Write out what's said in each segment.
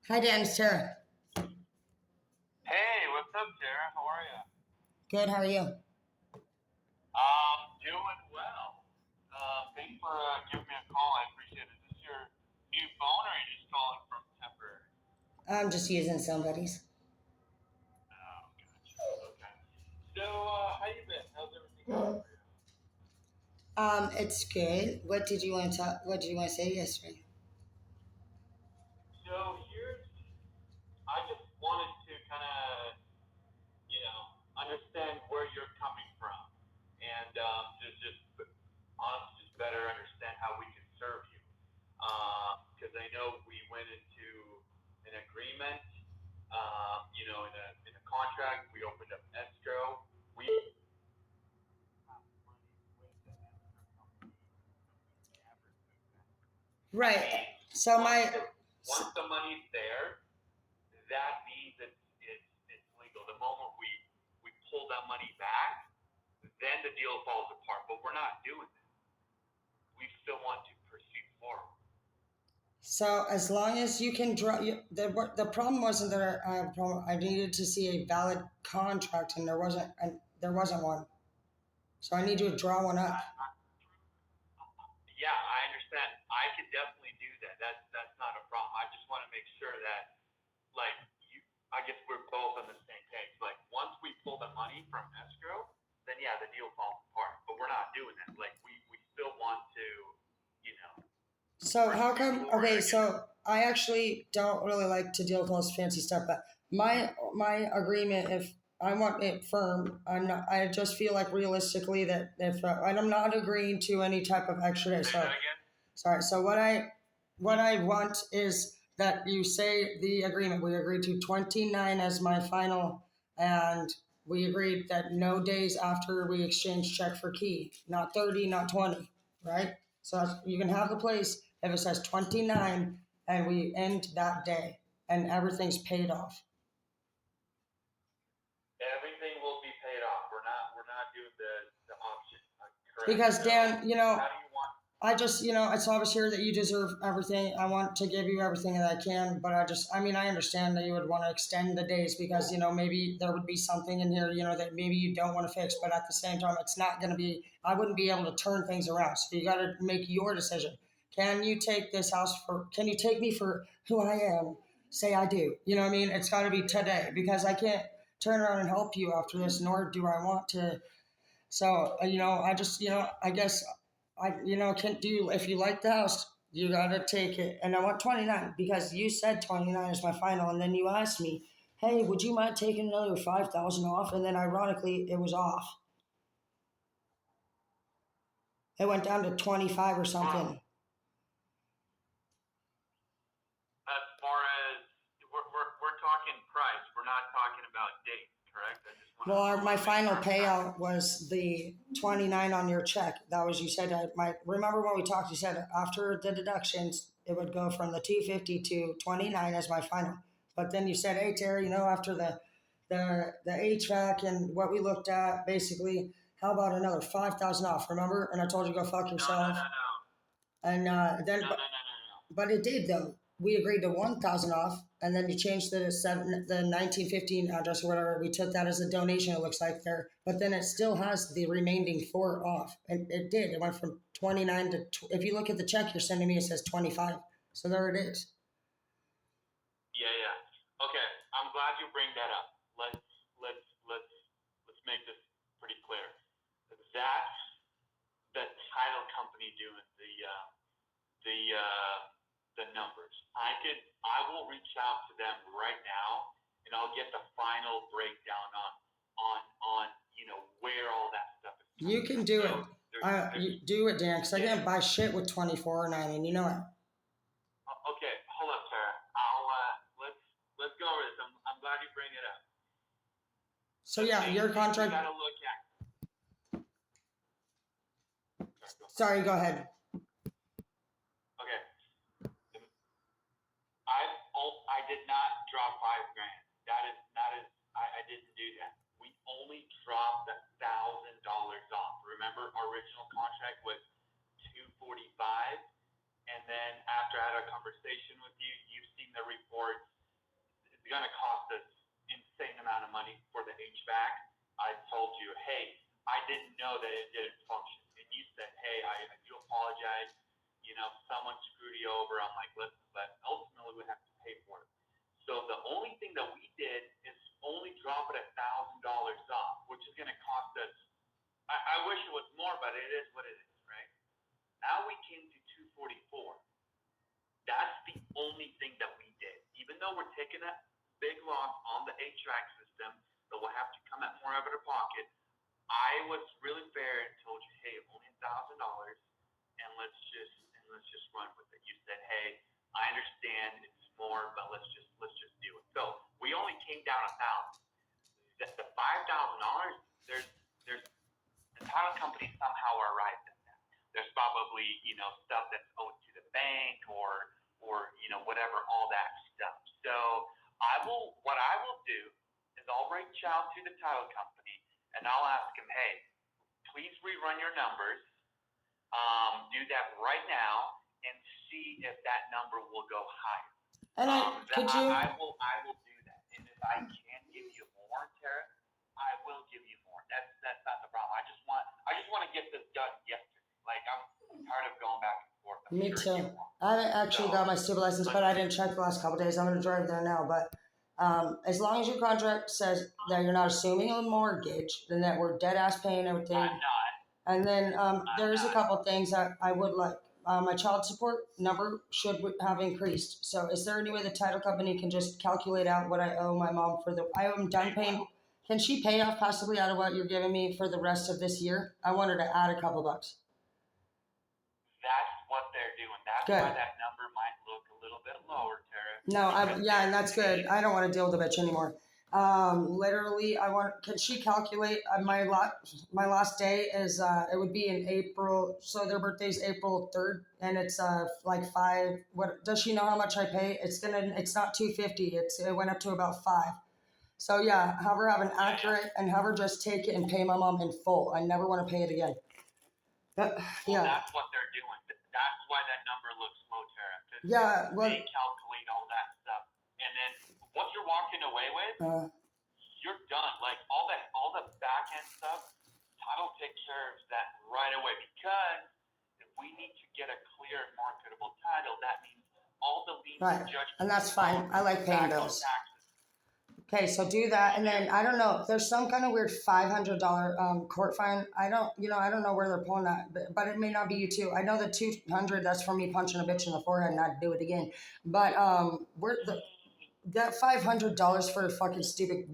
Hi, Dan. It's Tara. Hey, what's up, Tara? How are you? Good. How are you? Doing well. Thanks for giving me a call. I appreciate it. Is this your new phone, or are you just calling from temporary? I'm just using somebody's. Oh, gotcha. Okay. So, how you been? How's everything going for you? It's good. What did you want to talk? What did you want to say yesterday? So I just wanted to kind of, understand where you're coming from, and just honestly, just better understand how we can serve you. Because I know we went into an agreement, in a contract. We opened up escrow. We have money with the escrow company, but we never took that. That Right. means So my once the money's there, that means it's legal. The moment we pull that money back, then the deal falls apart. But we're not doing that. We still want to proceed forward. so as long as you can draw, the problem wasn't that I have a problem. I needed to see a valid contract, and there wasn't one. So I need to draw one up. Yeah, I understand. I could definitely do that. That's not a problem. I just want to make sure that, like, you, I guess we're both on the same page. Like, once we pull the money from escrow, then yeah, the deal falls apart. But we're not doing that. Like, we still want to, you know, So how pursue come? forward. Okay, I guess. so I actually don't really like to deal with all this fancy stuff, but my agreement, if I want it firm, I'm not. I just feel like realistically that if and I'm not agreeing to any type of extra day. Say So that again. sorry. So what I want is that you say the agreement. We agreed to 29 as my final, and we agreed that no days after we exchange check for key, not 30, not 20, right? So you can have the place if it says 29 and we end that day and everything's paid off. Everything will be paid off. We're not doing the option. Correct. Because So Dan, how do you want? I just, it's obvious here that you deserve everything. I want to give you everything that I can, but I mean, I understand that you would want to extend the days because, maybe there would be something in here, that maybe you don't want to fix, but at the same time, it's not going to be, I wouldn't be able to turn things around. So you got to make your decision. Can you take me for who I am? Say I do. You know what I mean? It's got to be today because I can't turn around and help you after this, nor do I want to. So, I just, I guess can do, if you like the house, you got to take it. And I want 29 because you said 29 is my final. And then you asked me, hey, would you mind taking another 5,000 off? And then ironically, it was off. It went down to 25 or Well, something. as far as we're talking price, we're not talking about date, correct? Well, I my want to make final sure I'm tracking. payout was the 29 on your check. That was, you said, remember when we talked, you said after the deductions, it would go from the 250 to 29 as my final. But then you said, hey, Terry, after the HVAC and what we looked at, basically, how about another 5,000 off, remember? And I told you go fuck No, no, yourself. no, no, And no, then, no, no, no, no. but it did though. We agreed to 1,000 off, and then you changed the 1915 address or whatever. We took that as a donation. It looks like there, but then it still has the remaining four off, and it did. It went from 29 to if you look at the check you're sending me, it says 25. So there it is. Yeah, yeah. Okay, I'm glad you bring that up. Let's make this pretty clear. That's the title company doing the the numbers. I will reach out to them right now, and I'll get the final breakdown on where all that stuff is You coming can from. do it. So You do it, Dan, because I yeah, can't yeah. buy shit with 24.9, and you know it. Okay, hold up, Sarah. Let's go over this. I'm glad you bring it up. So The yeah, main your thing we contract. gotta look at. Sorry, go. Sorry, go ahead. Okay, I did not drop 5 grand. That is I didn't do that. We only dropped $1,000 off. Remember, our original contract was 245, and then after I had a conversation with you, you've seen the reports. didn't know that it didn't function. And you said, hey, I do apologize. Someone screwed you over. I'm like, listen, but ultimately we have to pay for it. So the only thing that we did is only drop it $1,000 off, which is going to cost us. I wish it was more, but it is what it is, right? Now we came to 244. That's the only thing that we did. Even though we're taking a big loss on the HVAC system, that will have to come out more out of our pocket. I was really fair and told you, hey, only $1,000, and let's just run with it. You said, hey, I understand it's more, but let's just do it. So we only came down $1,000. The $5,000, there's the title company somehow arrived at that. There's probably stuff that's owed to the bank or whatever, all that stuff. So what I will do is I'll reach out to the title company and I'll ask them, hey, please rerun your numbers. Do that right now and see if that number will go higher. And I will do that. And if I can give you more, Tara, I will give you more. That's not the problem. I just want to get this done yesterday. Like, I'm tired of going back and forth. Me too. I haven't actually got my stupid license, but I didn't check the last couple days. I'm going to drive there now. But as long as your contract says that you're not assuming a mortgage, then that we're dead ass paying everything. I'm not. And then there's a couple things that I would like. My child support number should have increased. So is there any way the title company can just calculate out what I owe my mom I am done paying. Can she pay off possibly out of what you're giving me for the rest of this year? I want her to add a couple bucks. That's what they're doing. That's good. Why that number might look a little bit lower, Tara. No, and that's good. I don't want to deal with the bitch anymore. Literally, can she calculate my last day is, it would be in April. So their birthday's April 3rd and it's, like 5. What does she know how much I pay? It's not 250. It went up to about 5. So yeah, have her have an accurate and have her just take it and pay my mom in full. I never want to pay it again. But, yeah. Well, that's what they're doing. That's why that number looks low, Tara. Yeah, well, they calculate all that stuff. And then what you're walking away with, you're done. Like all the back end stuff, title take care of that right away. Because if we need to get a clear and marketable title, that means all the liens and judgments. And that's fine. I like paying bills. Okay, so do that, and then I don't know. There's some kind of weird $500 court fine. I don't know where they're pulling that, but it may not be you too. I know the $200 that's for me punching a bitch in the forehead and not do it again. But that $500 for a fucking stupid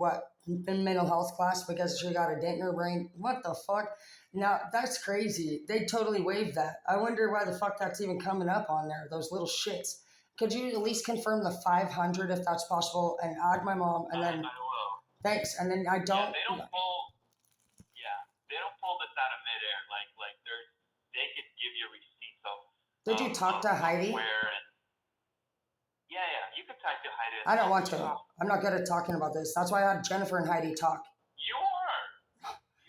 mental health class because she got a dent in her brain. What the fuck? Now that's crazy. They totally waived that. I wonder why the fuck that's even coming up on there. Those little shits. Could you at least confirm the 500 if that's possible and add my mom and then? I will. Thanks. And then I don't. Yeah, they don't pull this out of midair. Like they could give you receipts of. Did you talk to Heidi? Yeah, you could talk to Heidi. I don't want to. I'm not good at talking about this. That's why I had Jennifer and Heidi talk. You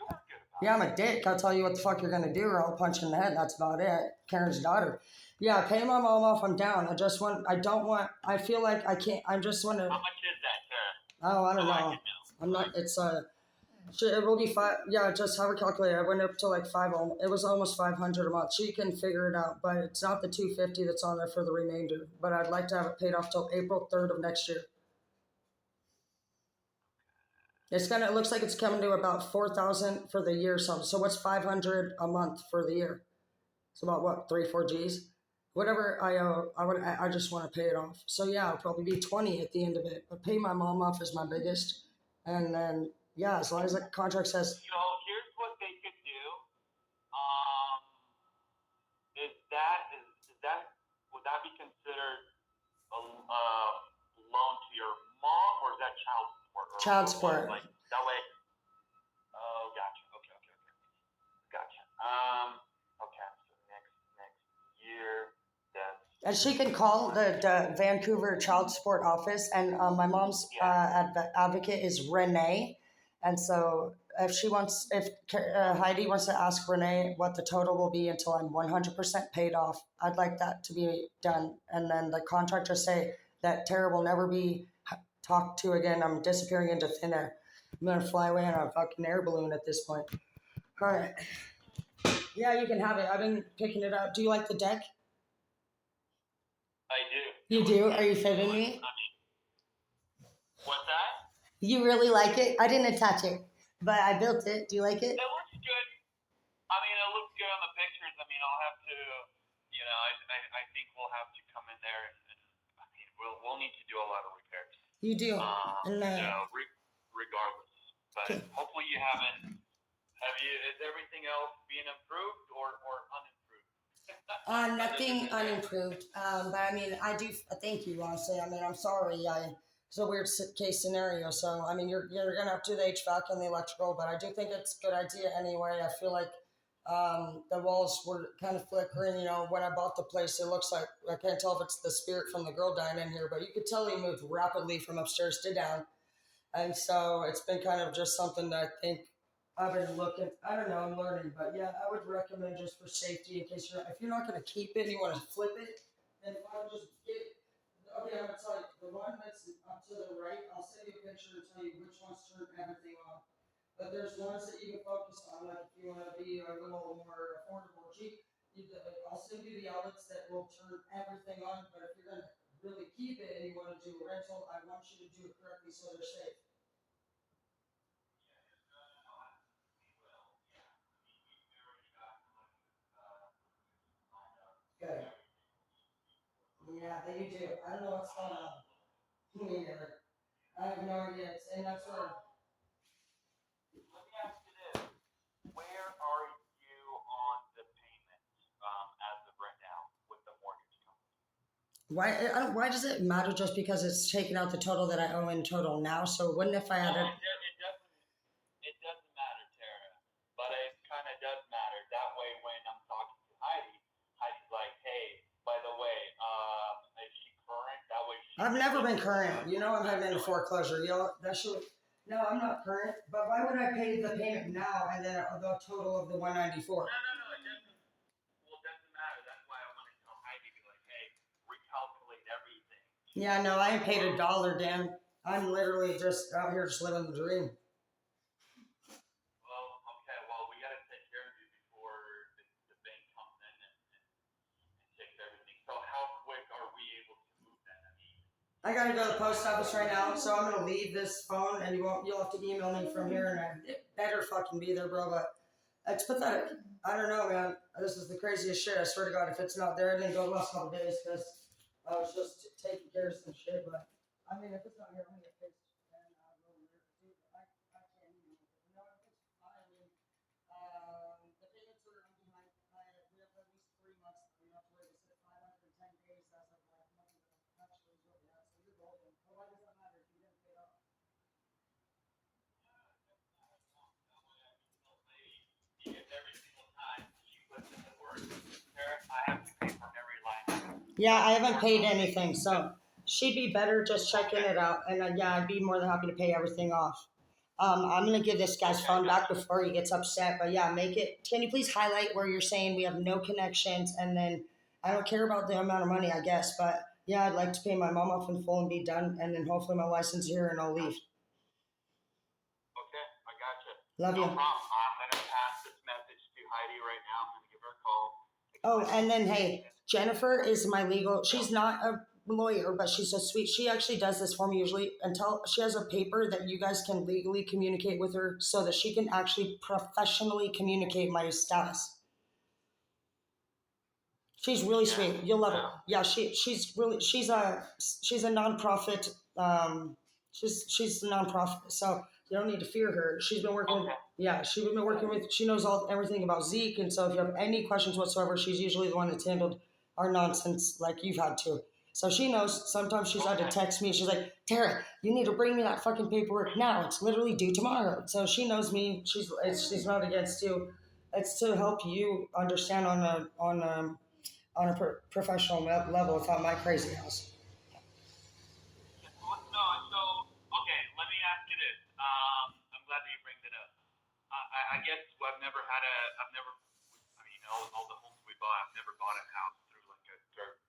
are good about it. Yeah, I'm a dick. I'll tell you what the fuck you're gonna do, or I'll punch you in the head. That's about it. Karen's daughter. Yeah, pay my mom off. I'm down. I feel like I can't. I just want to. How much is that, Tara? Oh, I don't know. I'm not. It's it will be 5. Yeah, just have her calculate. I went up to like 5. It was almost 500 a month. She can figure it out, but it's not the 250 that's on there for the remainder. But I'd like to have it paid off till April 3rd of next year. It looks like it's coming to about 4,000 for the year. So what's 500 a month for the year? It's about what, 3-4 G's? Whatever I owe, I just want to pay it off. So yeah, it'll probably be 20 at the end of it. But pay my mom off is my biggest. And then, yeah, as long as the contract says. So here's what they could do. Would that be considered a loan to your mom, or is that child support? Child support. Like that way. Oh, gotcha. Okay. Gotcha. Okay. So next year. And she can call the Vancouver Child Support Office, and my mom's advocate is Renee, and so if Heidi wants to ask Renee what the total will be until I'm 100% paid off, I'd like that to be done, and then the contractor say that Tara will never be talked to again. I'm disappearing into thin air. I'm gonna fly away on a fucking air balloon at this point. All right. Yeah, you can have it. I've been picking it up. Do you like the deck? I do. You do? Are you fibbing me? I mean, what's that? You really like it? I didn't attach it, but I built it. Do you like it? It looks good. I mean, it looks good on the pictures. I mean, I'll have to, I think we'll have to come in there and I mean, we'll need to do a lot of repairs. You do. And Regardless. But hopefully you haven't. Is everything else being improved or unimproved? nothing unimproved. But I mean, I do thank you, honestly. I mean, I'm sorry. It's a weird case scenario. So, I mean, you're going to have to do the HVAC and the electrical, but I do think it's a good idea anyway. I feel like the walls were kind of flickering. You know, when I bought the place, it looks like, I can't tell if it's the spirit from the girl dying in here, but you could tell he moved rapidly from upstairs to down. And so it's been kind of just something that I think I've been looking. I don't know. I'm learning, but yeah, I would recommend just for safety in case if you're not going to keep it, and you want to flip it, then I would just get. Okay, I'm gonna tell you the one that's up to the right. I'll send you a picture and tell you which ones turn everything on. But there's ones that you can focus on, like if you want to be a little more affordable, cheap. I'll send you the outlets that will turn everything on. But if you're gonna really keep it and you want to do a rental, I want you to do it correctly so they're safe. Good. Yeah, they do. I don't know what's going on. Me neither. I have no idea. And that's where. Let me ask you this. Where are you on the payment as of right now with the mortgage company? Why does it matter just because it's taking out the total that I owe in total now? So wouldn't if I had it? It doesn't matter, Tara, but it kind of does matter. That way, when I'm talking to Heidi, Heidi's like, "Hey, by the way, is she current?" That way, I've never been current. You know I'm heading into foreclosure. You know that should. No, I'm not current. But why would I pay the payment now and then the total of the 194? No, it doesn't. Well, it doesn't matter. That's why I want to tell Heidi, be like, "Hey, recalculate everything." Yeah, no, I ain't paid a dollar, Dan. I'm literally just out here just living the dream. Well, okay. Well, we got to take care of you before the bank comes in and takes everything. So, how quick are we able to move that? I mean, I gotta go to the post office right now, so I'm gonna leave this phone, and you'll have to email me from here, and it better fucking be there, bro. But it's pathetic. I don't know, man. This is the craziest shit. I swear to God, if it's not there, I didn't go the last couple days because I was just taking care of some shit. But I mean, if it's not here, I'm gonna get fixed, and I'll go there too. But I can't even. You know, if it's fine. I mean, the payments are I'm behind. We have at least 3 months. We have to wait. They said 510 days as of last month. Actually, is what we have. So you're golden. But why does that matter if you didn't pay it off? because every single time she puts in the work, Tara, I have to pay for every line item. Yeah, I haven't paid anything, so she'd be better just checking it out. And yeah, I'd be more than happy to pay everything off. I'm gonna give this guy's phone back before he gets upset. But yeah, make it. Can you please highlight where you're saying we have no connections, and then I don't care about the amount of money, I guess. But yeah, I'd like to pay my mom off in full and be done, and then hopefully my license here and I'll leave. Okay, I gotcha. Love No you. problem. I'm gonna pass this message to Heidi right now. I'm gonna give her a call. Oh, and then hey, Jennifer is my legal. She's not a lawyer, but she's so sweet. She actually does this for me usually until she has a paper that you guys can legally communicate with her so that she can actually professionally communicate my status. She's really sweet. You'll love her. Yeah, she's a nonprofit. She's a nonprofit, so you don't need to fear her. She's been working with. Yeah, she's been working with. She knows everything about Zeke, and so if you have any questions whatsoever, she's usually the one that's handled our nonsense like you've had to. So she knows. Sometimes she's had to text me. She's like, Tara, you need to bring me that fucking paperwork now. It's literally due tomorrow. So she knows me. She's not against you. It's to help you understand on a professional level without my crazy ass. No, so okay. Let me ask you this. I'm glad that you bring that up. I guess I've never had a. I've never. I mean, all the homes we bought, I've never bought a house through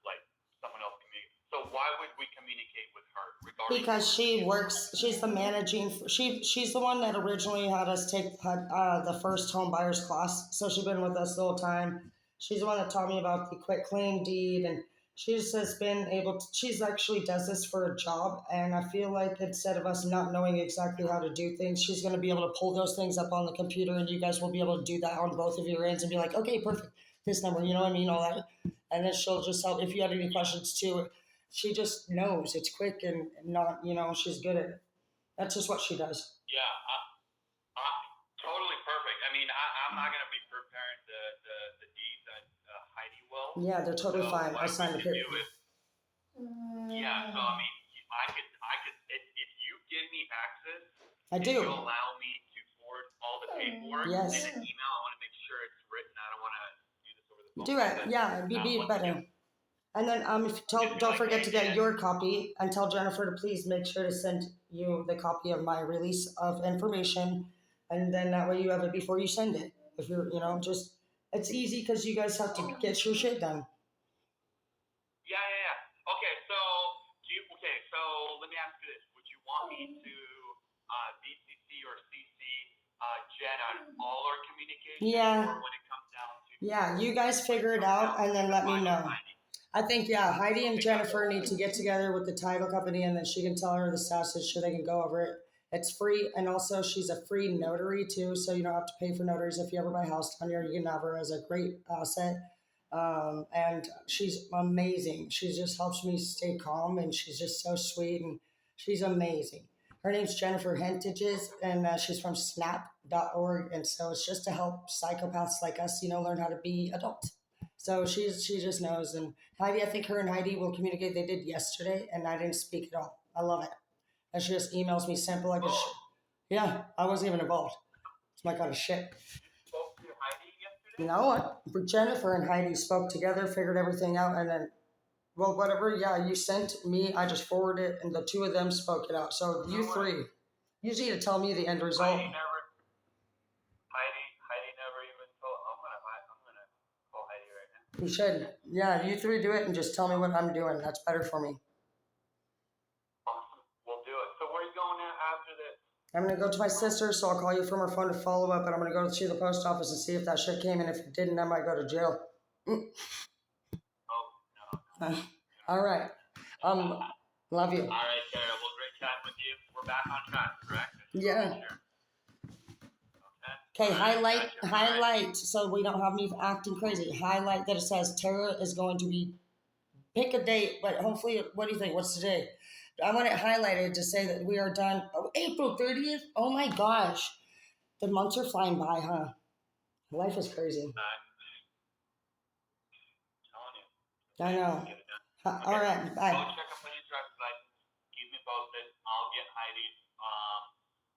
like someone else community. So why would we communicate with her regarding? Because she works, she's the managing, she's the one that originally had us take the first home buyers class. So she's been with us the whole time. She's the one that taught me about the quit claim deed, and she's just been able to, she's actually does this for a job. And I feel like instead of us not knowing exactly how to do things, she's going to be able to pull those things up on the computer, and you guys will be able to do that on both of your ends and be like, okay, perfect, this number, you know what I mean, all that. And then she'll just help if you have any questions too. She just knows it's quick and not, you know, she's good at it. That's just what she does. Yeah, totally perfect. I mean, I'm not gonna be preparing the deeds that Heidi will. Yeah, they're totally So fine. I what signed the we can paper. do is, yeah. So I mean, I could, if you give me access, I and do. you allow me to forward all the paperwork Yes. in an email. I want to make sure it's written. I don't want to do this over the phone. Do it. Yeah, it'd be better. And then if don't forget to get your copy and tell Jennifer to please make sure to send you the copy of my release of information, and then that way you have it before you send it. If you're, you know, just it's easy because you guys have to get your shit done. Yeah. Okay, so so let me ask you this: would you want me to BCC or CC Jen on all our communication? Yeah. Or when it comes down to You guys figure it out and then let me know. I think, Heidi and Jennifer need to get together with the title company, and then she can tell her the stats so they can go over it. It's free, and also she's a free notary too, so you don't have to pay for notaries. If you ever buy a house down here, you can have her as a great asset. And she's amazing. She just helps me stay calm, and she's just so sweet, and she's amazing. Her name's Jennifer Hentages, and she's from snap.org, and so it's just to help psychopaths like us, you know, learn how to be adults. So she just knows. And Heidi, I think her and Heidi will communicate. They did yesterday, and I didn't speak at all. I love it. And she just emails me simple like a shit. Yeah, I wasn't even involved. It's my kind of shit. You spoke to Heidi yesterday? No, Jennifer and Heidi spoke together, figured everything out, and then, well, whatever, you sent me, I just forwarded it, and the two of them spoke it out. So you three, you just need to tell me the end result. Heidi never even told. I'm gonna call Heidi right now. You should. Yeah, you three do it and just tell me what I'm doing. That's better for me. Awesome. We'll do it. So where are you going after this? I'm going to go to my sister, so I'll call you from her phone to follow up, and I'm going to go to the post office and see if that shit came, and if it didn't, I might go to jail. Oh, no. All right. Love you. All right, Tara. Well, great chatting with you. We're back on track, correct? Yeah. Okay, highlight, so we don't have me acting crazy. Highlight that it says Tara is going to be, pick a date, but hopefully, what do you think? What's today? I want it highlighted to say that we are done. Oh, April 30th? Oh my gosh. The months are flying by, huh? Life is crazy. I know. Get it done. All right, bye. Go check up on your driver's license. Keep me posted. I'll get Heidi.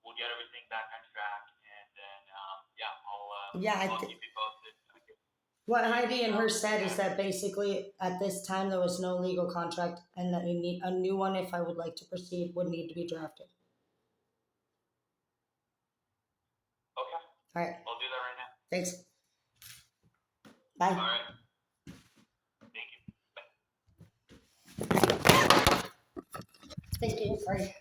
We'll get everything back on track, and then I'll keep you posted. What Heidi and her said is that basically at this time there was no legal contract, and that you need a new one if I would like to proceed would need to be drafted. Okay. All right. I'll do that right now. Thanks. Bye. All right. Thank you. Bye. Thank you. Sorry.